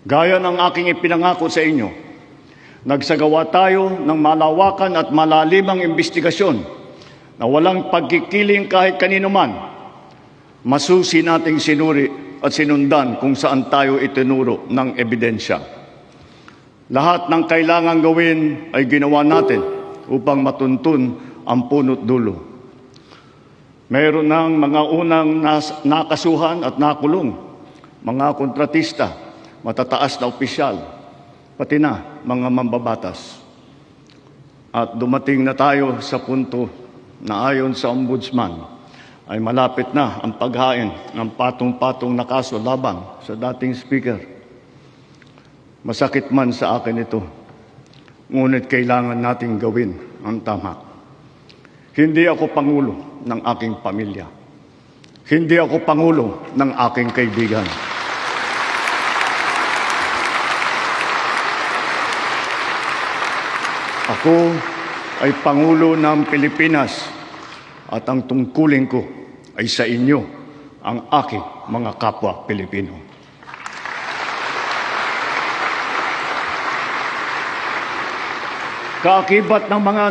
Gaya ng aking ipinangako sa inyo, nagsagawa tayo ng malawakan at malalimang investigasyon na walang pagkikiling kahit kanino man. Masusi nating sinuri at sinundan kung saan tayo itinuro ng ebidensya. Lahat ng kailangang gawin ay ginawa natin upang matuntun ang punot dulo. Mayroon ng mga unang nakasuhan at nakulong, mga kontratista, matataas na opisyal, pati na mga mambabatas. At dumating na tayo sa punto na ayon sa Ombudsman ay malapit na ang paghain ng patong-patong na kaso laban sa dating speaker. Masakit man sa akin ito, ngunit kailangan nating gawin ang tama. Hindi ako pangulo ng aking pamilya. Hindi ako pangulo ng aking kaibigan. Ako ay Pangulo ng Pilipinas at ang tungkulin ko ay sa inyo, ang aking mga kapwa Pilipino. Kaakibat ng mga